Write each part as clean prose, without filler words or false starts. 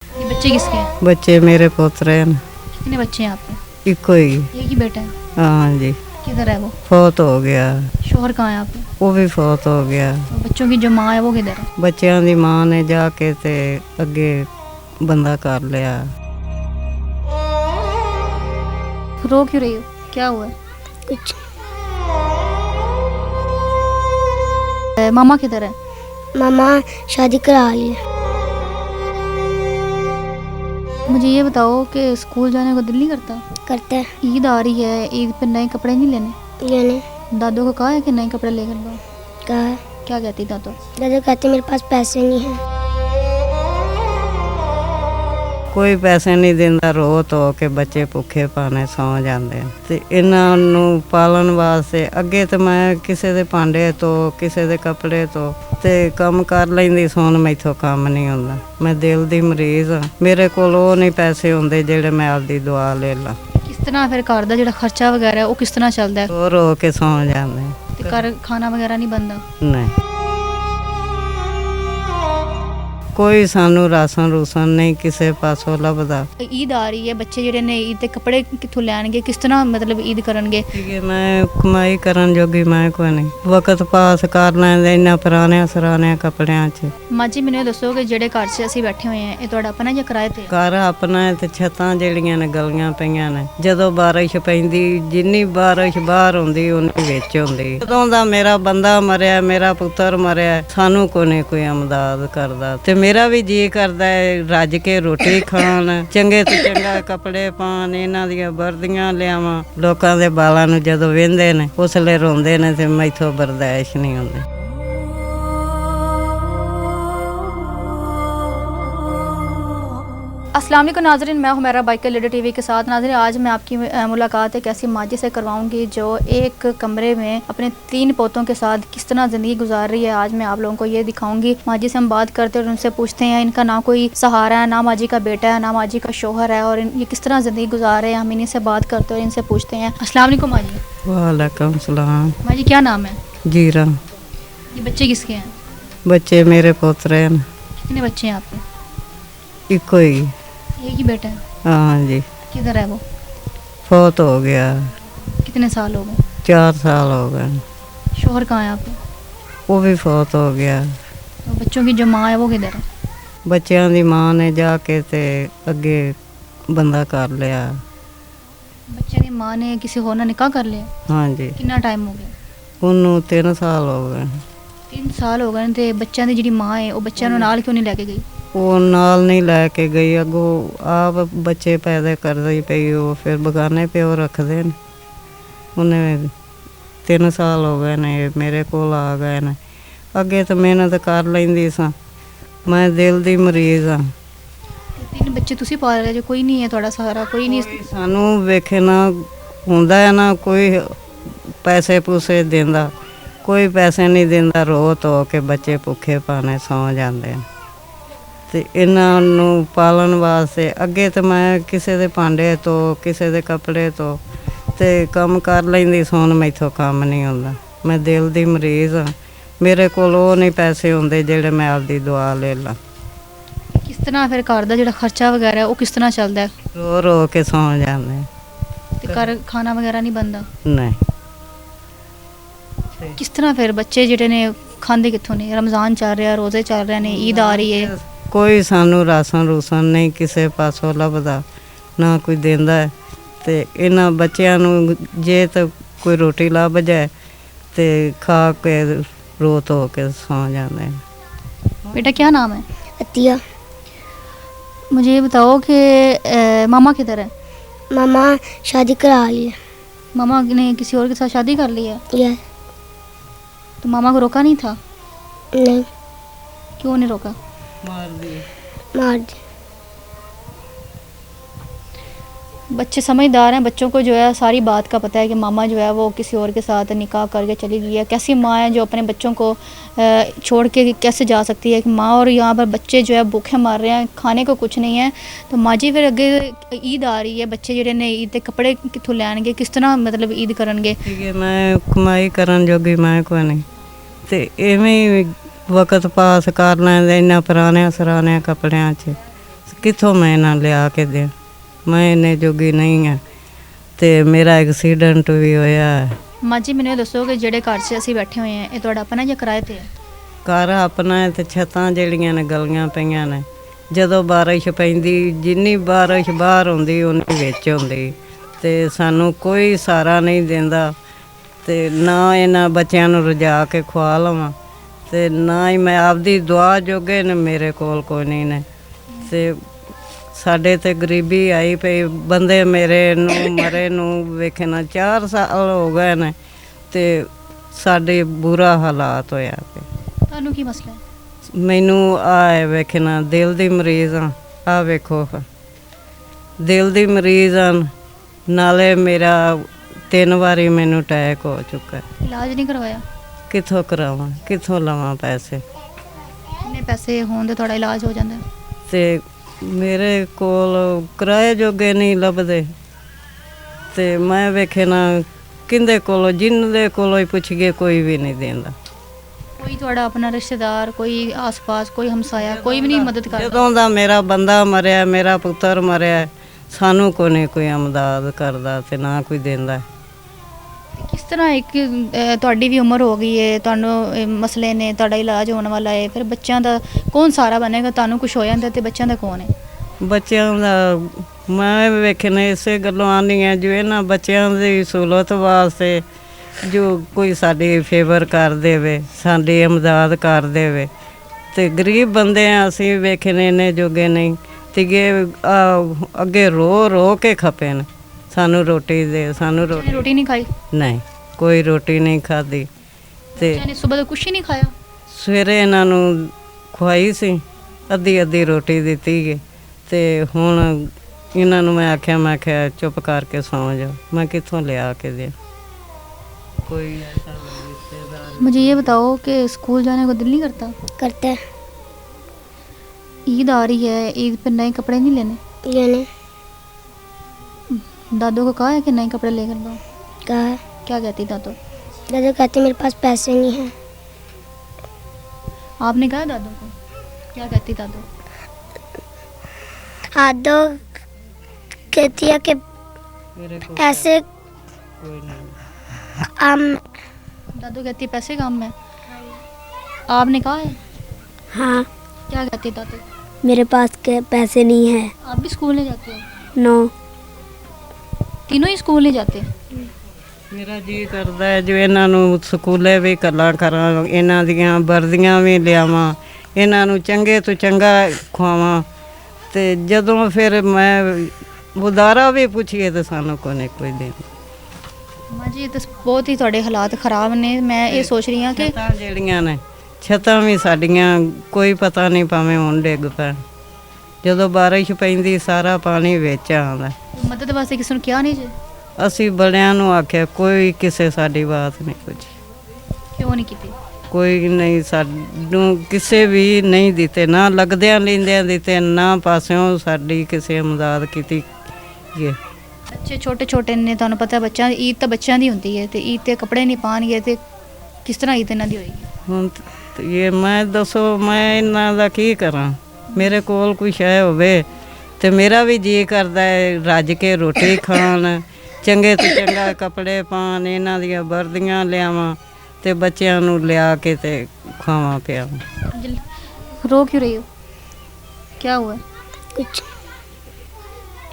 ये बच्चे किसके हैं? बच्चे मेरे पोतरे हैं। कितने बच्चे हैं आपके? इको ही। एक ही बेटा है? हाँ जी। किधर है वो? फौत हो गया। शोहर कहाँ है आपके? वो भी फौत हो गया। और बच्चों की जो माँ है वो किधर है? बच्चों की माँ ने जाके ते अगे बंदा कर लिया। रो क्यों रही हो? क्या हुआ है? कुछ मामा किधर है? मामा शादी करा ली है। मुझे ये बताओ कि स्कूल जाने को दिल नहीं करता? करते हैं ईद आ रही है, ईद पे नए कपड़े नहीं लेने? लेने दादू को कहा है कि नए कपड़े लेकर लो? कहा है। क्या कहती दादू? दादा कहते मेरे पास पैसे नहीं हैं। कोई पैसे नहीं देंदा, रो तो के बच्चे भुखे पाने सौ जाते ते इन्हां नूं पालन वास्ते अगे तो मैं किसी दे भांडे तो किसी दे कपड़े तो ते काम कर लैंदी सोन, मैथों काम नहीं होंदा। मैं दिल दी मरीज हाँ, मेरे कोल ओह नहीं पैसे होंदे जेड़े मैं आपदी दुआ ले ला। किस तरह फिर घर दा जेड़ा खर्चा वगैरह है वो किस तरह चलदा है? रो के सौ जाते। ते घर खाना वगैरह नहीं बनदा? नहीं, कोई सानू राशन रूसन नहीं किसी पासों लभदा। ईद आ रही है, बच्चे जेड़े ने ईद दे कपड़े कित्थों लैणगे? किस तरह मतलब ईद करनगे? कि मैं कमाई करन जोगी मैं कोई नहीं, वक्त पास कर लैंदे इन्ना पुराने सराने कपड़ियां च। माँ जी मैनूं दसो कि जेड़े घर 'च असीं बैठे होए हैं ये तुहाडा अपना ਜਾਂ किराए ते? घर अपना है ते छत्तां जेड़ियां ने गलियां पईयां ने, जदों बारिश पैंदी जिन्नी बारिश बाहर हुंदी उन्नी विच हुंदी। जदों दा मेरा बंदा मरिया, मेरा पुत्तर मरिया, सानू कोई अमदाद करदा ते मेरा भी जी करदा है रज के रोटी खान, चंगे तो चंगा कपड़े पान, इन्हां दियां वर्दियां लियावां। लोकां दे बालां नूं जदों वेंदे ने उसले रोंदे ने ते मैथों बर्दाश्त नहीं हुंदी। अस्सलाम वालेकुम नाज़रीन, मैं हुमैरा बाइकर लीडर टीवी के साथ। नाज़रीन आज मैं आपकी मुलाकात एक ऐसी माँ जी से करवाऊंगी जो एक कमरे में अपने 3 पोतों के साथ किस तरह ज़िंदगी गुजार रही है। आज मैं आप लोगों को ये दिखाऊंगी। माँ जी से हम बात करते हैं और उनसे पूछते हैं, इनका ना कोई सहारा है, ना माँ जी का बेटा है, ना माँ जी का शोहर है, और ये किस तरह ज़िंदगी गुजार रहे हैं। हम इन्हीं से बात करते हैं और इनसे पूछते हैं। अस्सलाम वालेकुम माँ जी। वालेकुम सलाम। माँ जी क्या नाम है? जीरा। ये बच्चे किसके हैं? बच्चे मेरे पोतरे हैं। कितने बच्चे हैं आपके? इको ही। एक ही बेटा है? हाँ जी। किधर है वो? फौत हो गया। कितने साल हो गए? 4 साल हो गए। शोहर कहाँ है आपके? वो भी फौत हो गया। तो बच्चों की जो माँ है वो किधर है? बच्चों की माँ ने जाके ते अगे बंदा कर लिया। बच्चे की माँ ने किसी होर नाल निकाह कर लिया? हाँ जी। कितना टाइम हो गया? उन्होंने 3 साल हो गए। 3 साल हो गए ते बच्चों की जिहड़ी माँ है वो बच्चों नूं नाल क्यों नहीं लेके गई? वो नाल नहीं लैके गई, अगों आप बच्चे पैदा करदी पई, वो फिर बगाने प्यो रखते हैं। उन्हें 3 साल हो गए ने मेरे कोल आ गए ने। अगे तो मेहनत कर लैंदी सां, मैं दिल दी मरीज हाँ। 3 बच्चे तुसीं पाल रहे जो, कोई नहीं है तुहाडा सहारा? कोई नहीं? सानू वेखे ना हुंदा है ना कोई पैसे पूसे देंदा, कोई पैसे नहीं देंदा, रो तो के बच्चे भुखे पाने सौ जाते हैं ते इन्हां नूं पालन वास्ते अगे तो मैं किसी दे भांडे तो किसी दे कपड़े तो ते काम कर लैंदी सोन, मैथों काम नहीं हुंदा। मैं दिल दी मरीज हाँ, मेरे कोल ओह नहीं पैसे हुंदे जेड़े मैं आपदी दुआ ले ला। किस तरह फिर घर दा जेड़ा खर्चा वगैरह है वो किस तरह चलदा है? रो के सौ जाते ते घर खाना वगैरह नहीं बनदा? नहीं। किस तरह फिर बच्चे जेड़े ने खांदे कित्थों ने? रमज़ान चल रहा, रोज़े चल रहे ने, ईद आ रही है। कोई सानू राशन रूसन नहीं किसी पासों लभदा, ना कोई देंदा है ते इन्हां बच्चियां नूं जे तो कोई रोटी लभ जाए ते खा के रो धो के सौ जाते हैं। बेटा क्या नाम है? अतिया। मुझे ये बताओ कि मामा किधर है? मामा शादी करा ली है। मामा ने किसी और के साथ शादी कर ली है? ये तो मामा को रोका नहीं था? नहीं, क्यों नहीं रोका? मार दी। मार दी। बच्चे समझदार हैं, बच्चों को जो है सारी बात का पता है कि मामा जो है वो किसी और के साथ निकाह करके चली गई है। कैसी माँ है जो अपने बच्चों को छोड़ के कैसे जा सकती है कि माँ, और यहाँ पर बच्चे जो है भूखे मर रहे हैं, खाने को कुछ नहीं है। तो माँ जी फिर अगे ईद आ रही है, बच्चे जेडे ने ईद के कपड़े कित्थों लैणगे, किस तरह मतलब ईद करनगे? मैं कमाई करन जोगी मैं कोई नहीं ते इवें ही वक्त पास कर लैंदे इन्ना पुराने सराने कपड़ियां च। ਕਿੱਥੋਂ ਮੈਂ ਨਾ ਲਿਆ ਕੇ ਦੇ, ਮੈਂ ਇੰਨੇ ਜੋਗੀ ਨਹੀਂ ਆ। ਤੇ ਮੇਰਾ ਐਕਸੀਡੈਂਟ ਵੀ ਹੋਇਆ ਹੈ। ਮਾਂ ਜੀ ਮੈਨੂੰ ਇਹ ਦੱਸੋ ਕਿ ਜਿਹੜੇ ਘਰ 'ਚ ਅਸੀਂ ਬੈਠੇ ਹੋਏ ਹਾਂ ਇਹ ਤੁਹਾਡਾ ਆਪਣਾ ਜਾਂ ਕਿਰਾਏ ਤੇ ਹੈ? ਘਰ ਆਪਣਾ ਹੈ ਤੇ ਛੱਤਾਂ ਜਿਹੜੀਆਂ ਨੇ ਗਲੀਆਂ ਪਈਆਂ ਨੇ। ਜਦੋਂ ਬਾਰਿਸ਼ ਪੈਂਦੀ, ਜਿੰਨੀ ਬਾਰਿਸ਼ ਬਾਹਰ ਹੁੰਦੀ ਉਨੀ ਵਿੱਚ ਹੁੰਦੀ, ਤੇ ਸਾਨੂੰ ਕੋਈ ਸਹਾਰਾ ਨਹੀਂ ਦਿੰਦਾ। ਤੇ ਨਾ ਇਹਨਾਂ ਬੱਚਿਆਂ ਨੂੰ ਰਜਾ ਕੇ ਖਵਾ ਲਵਾਂ, ਤੇ ਨਾ ਹੀ ਮੈਂ ਆਪਦੀ ਦੁਆ ਜੋਗੇ ਨੇ, ਮੇਰੇ ਕੋਲ ਕੋਈ ਨਹੀਂ ਨੇ। ਤੇ ਸਾਡੇ ਤੇ ਗਰੀਬੀ ਆਈ ਪਈ, ਬੰਦੇ ਮੇਰੇ ਨੂੰ ਮਰੇ ਨੂੰ ਵੇਖਣਾ 4 ਸਾਲ ਹੋ ਗਏ ਨੇ, ਤੇ ਸਾਡੇ ਬੁਰਾ ਹਾਲਾਤ ਹੋਇਆ ਪਿਆ। ਤੁਹਾਨੂੰ ਕੀ ਮਸਲਾ ਹੈ? ਮੈਨੂੰ ਆ ਵੇਖਣਾ, ਦਿਲ ਦੀ ਮਰੀਜ਼ ਆ ਵੇਖੋ, ਦਿਲ ਦੀ ਮਰੀਜ਼ ਆ। ਨਾਲੇ ਮੇਰਾ 3 ਵਾਰੀ ਮੈਨੂੰ ਅਟੈਕ ਹੋ ਚੁੱਕਾ। ਇਲਾਜ ਨਹੀਂ ਕਰਵਾਇਆ? ਕਿੱਥੋਂ ਕਰਾਵਾਂ, ਕਿੱਥੋਂ ਲਵਾਂ ਪੈਸੇ? ਕਿੰਨੇ ਪੈਸੇ ਹੋਣ ਤੇ ਤੁਹਾਡਾ ਇਲਾਜ ਹੋ ਜਾਂਦਾ? ਤੇ ਮੇਰੇ ਕੋਲ ਕਿਰਾਏ ਜੋਗੇ ਨਹੀਂ ਲੱਭਦੇ। ਤੇ ਮੈਂ ਵੇਖੇ ਨਾ ਕਿੰਦੇ ਕੋਲੋਂ, ਜਿੰਦੇ ਕੋਲੋਂ ਹੀ ਪੁੱਛੀਏ ਕੋਈ ਵੀ ਨਹੀਂ ਦਿੰਦਾ। ਕੋਈ ਤੁਹਾਡਾ ਆਪਣਾ ਰਿਸ਼ਤੇਦਾਰ, ਕੋਈ ਆਸ-ਪਾਸ, ਕੋਈ ਹਮਸਾਇਆ, ਕੋਈ ਵੀ ਨਹੀਂ ਮਦਦ ਕਰਦਾ? ਜਦੋਂ ਦਾ ਮੇਰਾ ਬੰਦਾ ਮਰਿਆ, ਮੇਰਾ ਪੁੱਤਰ ਮਰਿਆ, ਸਾਨੂੰ ਕੋਈ ਨਹੀਂ ਕੋਈ ਮਦਦ ਕਰਦਾ ਤੇ ਨਾ ਕੋਈ ਦਿੰਦਾ। ਕਿਸ ਤਰ੍ਹਾਂ ਇੱਕ ਤੁਹਾਡੀ ਵੀ ਉਮਰ ਹੋ ਗਈ ਹੈ, ਤੁਹਾਨੂੰ ਇਹ ਮਸਲੇ ਨੇ, ਤੁਹਾਡਾ ਇਲਾਜ ਹੋਣ ਵਾਲਾ ਹੈ, ਫਿਰ ਬੱਚਿਆਂ ਦਾ ਕੌਣ ਸਹਾਰਾ ਬਣੇਗਾ? ਤੁਹਾਨੂੰ ਕੁਝ ਹੋ ਜਾਂਦਾ ਤੇ ਬੱਚਿਆਂ ਦਾ ਕੌਣ ਹੈ? ਬੱਚਿਆਂ ਦਾ ਮੈਂ ਵੇਖਣੇ ਇਸੇ ਗੱਲੋਂ ਆਉਂਦੀ ਹਾਂ, ਜੋ ਇਹਨਾਂ ਬੱਚਿਆਂ ਦੀ ਸਹੂਲਤ ਵਾਸਤੇ ਜੋ ਕੋਈ ਸਾਡੀ ਫੇਵਰ ਕਰ ਦੇਵੇ, ਸਾਡੀ ਇਮਦਾਦ ਕਰ ਦੇਵੇ। ਤੇ ਗਰੀਬ ਬੰਦੇ ਆ ਅਸੀਂ, ਵੇਖਣੇ ਇੰਨੇ ਜੋਗੇ ਨਹੀਂ। ਤਿਗੇ ਅੱਗੇ ਰੋ ਰੋ ਕੇ ਖਪੇ ਨੇ, ਸਾਨੂੰ ਰੋਟੀ ਦੇ, ਸਾਨੂੰ ਰੋਟੀ ਨਹੀਂ ਖਾਈ? ਨਹੀਂ, ਕੋਈ ਰੋਟੀ ਨਹੀਂ ਖਾਧੀ। ਤੇ ਸਵੇਰ ਦਾ ਕੁਛ ਹੀ ਨਹੀਂ ਖਾਇਆ? ਸਵੇਰੇ ਇਹਨਾਂ ਨੂੰ ਖਵਾਈ ਸੀ, ਅੱਧੀ ਰੋਟੀ ਦਿੱਤੀ ਗਈ। ਤੇ ਹੁਣ ਇਹਨਾਂ ਨੂੰ ਮੈਂ ਆਖਿਆ ਚੁੱਪ ਕਰਕੇ ਸੌਂ ਜਾ। मैं कितों ले आके दे? कोई ऐसा रिश्तेदार? मुझे ये बताओ कि स्कूल जाने को दिल नहीं करता? करता है। ईद आ रही है, ईद पर नए कपड़े नहीं लेने? लेने। दादू को कहा है कि नए कपड़े लेकर दो? कहा है। क्या कहती दादू? दादू कहते मेरे पास पैसे नहीं हैं। आपने कहा दादू को? क्या कहती दादू? दादू कहती है कि ऐसे दादू कहती है पैसे काम में। आपने कहा है? हाँ। क्या कहती दादू? मेरे पास के पैसे नहीं है। आप भी स्कूल नहीं जाते हो? नो। तीनों ही स्कूल नहीं जाते? ਮੇਰਾ ਜੀ ਕਰਦਾ ਹੈ ਜੋ ਇਹਨਾਂ ਨੂੰ ਸਕੂਲੇ ਵੀ ਕੱਲਾ ਕਰਾਂ, ਇਹਨਾਂ ਦੀਆਂ ਵਰਦੀਆਂ ਵੀ ਲਿਆਵਾਂ, ਇਹਨਾਂ ਨੂੰ ਚੰਗੇ ਤੋਂ ਚੰਗਾ ਖਵਾਵਾਂ। ਤੇ ਜਦੋਂ ਫਿਰ ਮੈਂ ਉਦਾਰਾ ਵੀ ਪੁੱਛੀਏ ਤਾਂ ਸਾਨੂੰ ਕੋਈ ਦੇ। ਮਾਂ ਜੀ ਤਾਂ ਬਹੁਤ ਹੀ ਤੁਹਾਡੇ ਹਾਲਾਤ ਖਰਾਬ ਨੇ। ਮੈਂ ਇਹ ਸੋਚ ਰਹੀ ਹਾਂ ਕਿ ਛੱਤਾਂ ਜਿਹੜੀਆਂ ਨੇ, ਛੱਤਾਂ ਵੀ ਸਾਡੀਆਂ ਕੋਈ ਪਤਾ ਨਹੀਂ, ਭਾਵੇਂ ਹੁਣ ਡਿੱਗ ਪੈਣ। ਜਦੋਂ ਬਾਰਿਸ਼ ਪੈਂਦੀ ਸਾਰਾ ਪਾਣੀ ਵਿੱਚ ਆਉਂਦਾ। ਮਦਦ ਵਾਸਤੇ ਕਿਸੇ ਨੂੰ ਕਿਹਾ ਨਹੀਂ ਜੀ? ਅਸੀਂ ਬੜਿਆਂ ਨੂੰ ਆਖਿਆ, ਕੋਈ ਕਿਸੇ ਸਾਡੀ ਬਾਤ ਨਹੀਂ ਪੁੱਛੀ। ਕਿਉਂ ਨਹੀਂ ਕੀਤੀ? ਕੋਈ ਨਹੀਂ, ਸਾਨੂੰ ਕਿਸੇ ਵੀ ਨਹੀਂ ਦਿੱਤੇ, ਨਾ ਲੱਗਦਿਆਂ ਲੈਂਦਿਆਂ ਦਿੱਤੇ, ਨਾ ਪਾਸਿਓਂ ਸਾਡੀ ਕਿਸੇ ਮਦਦ ਕੀਤੀ। ਬੱਚੇ ਛੋਟੇ ਛੋਟੇ ਨੇ, ਤੁਹਾਨੂੰ ਪਤਾ ਬੱਚਿਆਂ ਦੀ ਈਦ ਤਾਂ ਬੱਚਿਆਂ ਦੀ ਹੁੰਦੀ ਹੈ, ਤੇ ਈਦ ਤੇ ਕੱਪੜੇ ਨਹੀਂ ਪਾਣਗੇ ਤੇ ਕਿਸ ਤਰ੍ਹਾਂ ਈਦ ਇਹਨਾਂ ਦੀ ਹੋਏਗੀ? ਹੁਣ ਇਹ ਮੈਂ ਦੱਸੋ, ਮੈਂ ਇਹਨਾਂ ਦਾ ਕੀ ਕਰਾਂ? ਮੇਰੇ ਕੋਲ ਕੋਈ ਸ਼ੈ ਹੋਵੇ ਤੇ ਮੇਰਾ ਵੀ ਜੀ ਕਰਦਾ ਹੈ ਰੱਜ ਕੇ ਰੋਟੀ ਖਾਣ, ਚੰਗੇ ਤੋਂ ਚੰਗਾ ਕੱਪੜੇ ਪਾਣ, ਇਹਨਾਂ ਦੀਆਂ ਵਰਦੀਆਂ ਲਿਆਵਾਂ ਤੇ ਬੱਚਿਆਂ ਨੂੰ ਲਿਆ ਕੇ ਤੇ ਖਾਵਾਂ ਪਿਆਵਾਂ। रो क्यों रही हो? क्या हुआ? कुछ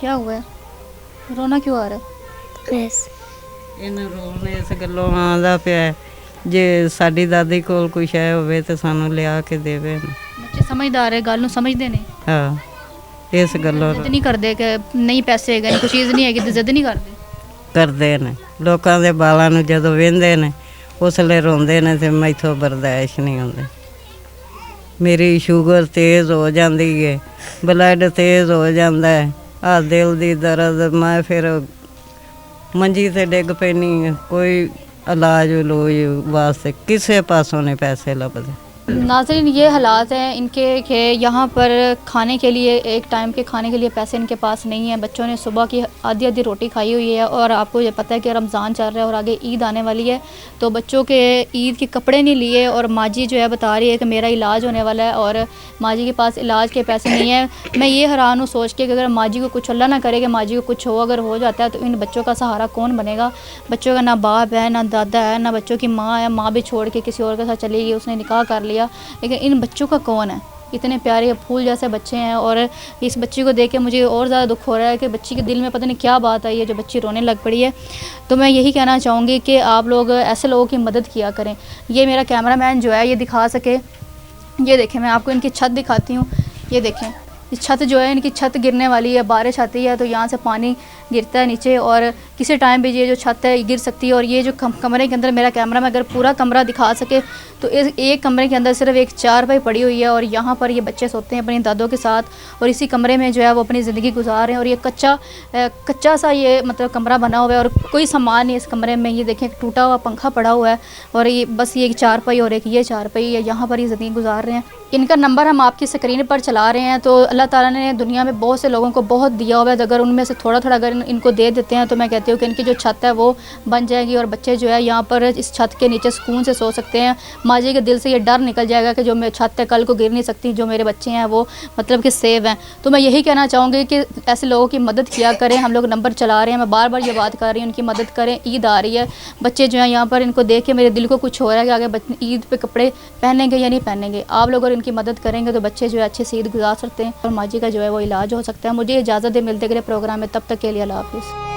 क्या हुआ है? रोना क्यों आ रहा है? बस ਇਹਨਾਂ ਰੋਣ ਇਸ ਗੱਲੋਂ ਆਉਂਦਾ ਪਿਆ, ਜੇ ਸਾਡੀ ਦਾਦੀ ਕੋਲ ਕੋਈ ਸ਼ੈ ਹੋਵੇ ਤੇ ਸਾਨੂੰ ਲਿਆ ਕੇ ਦੇਵੇ। ਬੱਚੇ ਸਮਝਦਾਰ ਹੈ, ਗੱਲ ਨੂੰ ਸਮਝਦੇ ਨੇ। ਹਾਂ, ਇਸ ਗੱਲੋਂ ਜ਼ਿੱਦ ਨਹੀਂ ਕਰਦੇ ਕਿ ਨਹੀਂ ਪੈਸੇ ਹੈਗੇ, ਨਹੀਂ ਕੋਈ ਚੀਜ਼ ਨਹੀਂ ਹੈਗੀ ਤੇ ਜ਼ਿੱਦ ਨਹੀਂ ਕਰਦੇ ਨੇ। ਲੋਕਾਂ ਦੇ ਬਾਲਾਂ ਨੂੰ ਜਦੋਂ ਵਹਿੰਦੇ ਨੇ ਉਸ ਵੇਲੇ ਰੋਂਦੇ ਨੇ ਤੇ ਮੈਥੋਂ ਬਰਦਾਸ਼ਤ ਨਹੀਂ ਹੁੰਦੇ। ਮੇਰੀ ਸ਼ੂਗਰ ਤੇਜ਼ ਹੋ ਜਾਂਦੀ ਹੈ, ਬਲੱਡ ਤੇਜ਼ ਹੋ ਜਾਂਦਾ ਹੈ, ਆ ਦਿਲ ਦੀ ਦਰਦ, ਮੈਂ ਫਿਰ ਮੰਜੀ ਤੇ ਡਿੱਗ ਪੈਣੀ। ਕੋਈ ਇਲਾਜ ਲੂਜ ਵਾਸਤੇ ਕਿਸੇ ਪਾਸੋਂ ਨਹੀਂ ਪੈਸੇ ਲੱਭਦੇ। नाज़रीन, ये हालात हैं इनके कि यहाँ पर खाने के लिए, एक टाइम के खाने के लिए पैसे इनके पास नहीं है। बच्चों ने सुबह की आधी आधी रोटी खाई हुई है और आपको ये पता है कि रमज़ान चल रहा है और आगे ईद आने वाली है, तो बच्चों के ईद के कपड़े नहीं लिए और माजी जो है बता रही है कि मेरा इलाज होने वाला है और माजी के पास इलाज के पैसे नहीं है। मैं ये हैरान हूँ सोच के कि अगर माजी को कुछ, अल्लाह ना करे कि माजी को कुछ हो, अगर हो जाता है तो इन बच्चों का सहारा कौन बनेगा। बच्चों का ना बाप है, ना दादा है, ना बच्चों की माँ है, माँ भी छोड़ के किसी और के साथ चली गई, उसने निकाह कर लिया, लेकिन इन बच्चों का कौन है। इतने प्यारे फूल जैसे बच्चे हैं और इस बच्ची को देख के मुझे और ज़्यादा दुख हो रहा है कि बच्ची के दिल में पता नहीं क्या बात आई है जो बच्ची रोने लग पड़ी है। तो मैं यही कहना चाहूँगी कि आप लोग ऐसे लोगों की मदद किया करें। ये मेरा कैमरामैन जो है ये दिखा सके, ये देखें, मैं आपको इनकी छत दिखाती हूँ। ये देखें, इस छत जो है इनकी छत गिरने वाली है, बारिश आती है तो यहाँ से पानी गिरता है नीचे और किसी टाइम भी ये जो छत है गिर सकती है। और ये जो कमरे के अंदर मेरा कैमरा में अगर पूरा कमरा दिखा सके तो इस एक कमरे के अंदर सिर्फ एक चारपाई पड़ी हुई है और यहाँ पर ये बच्चे सोते हैं अपनी दादों के साथ और इसी कमरे में जो है वो अपनी ज़िंदगी गुजार रहे हैं। और ये कच्चा सा ये मतलब कमरा बना हुआ है और कोई सामान नहीं इस कमरे में। ये देखें, टूटा हुआ पंखा पड़ा हुआ है और ये बस ये एक चारपाई और एक ये चारपाई है, यहाँ पर ये ज़िंदगी गुजार रहे हैं। इनका नंबर हम आपकी स्क्रीन पर चला रहे हैं। तो अल्लाह ताला ने दुनिया में बहुत से लोगों को बहुत दिया हुआ है, अगर उनमें से थोड़ा थोड़ा अगर इनको दे देते हैं तो मैं कहती हूँ कि इनकी जो छत है वो बन जाएगी और बच्चे जो है यहाँ पर इस छत के नीचे सुकून से सो सकते हैं। माजी के दिल से ये डर निकल जाएगा कि जो मेरी छत है कल को गिर नहीं सकती, जो मेरे बच्चे हैं वो मतलब कि सेव हैं। तो मैं यही कहना चाहूँगी कि ऐसे लोगों की मदद किया करें। हम लोग नंबर चला रहे हैं, मैं बार बार ये बात कर रही हूँ, उनकी मदद करें। ईद आ रही है, बच्चे जो हैं यहाँ पर, इनको देख के मेरे दिल को कुछ हो रहा है कि आगे ईद पे कपड़े पहनेंगे या नहीं पहनेंगे। आप लोग अगर इनकी मदद करेंगे तो बच्चे जो है अच्छे से ईद गुजार सकते हैं और माजी का जो है वो इलाज हो सकता है। मुझे इजाज़त दे, मिलते अगले प्रोग्राम में, तब तक के लिए अल्लाह हाफ़िज़।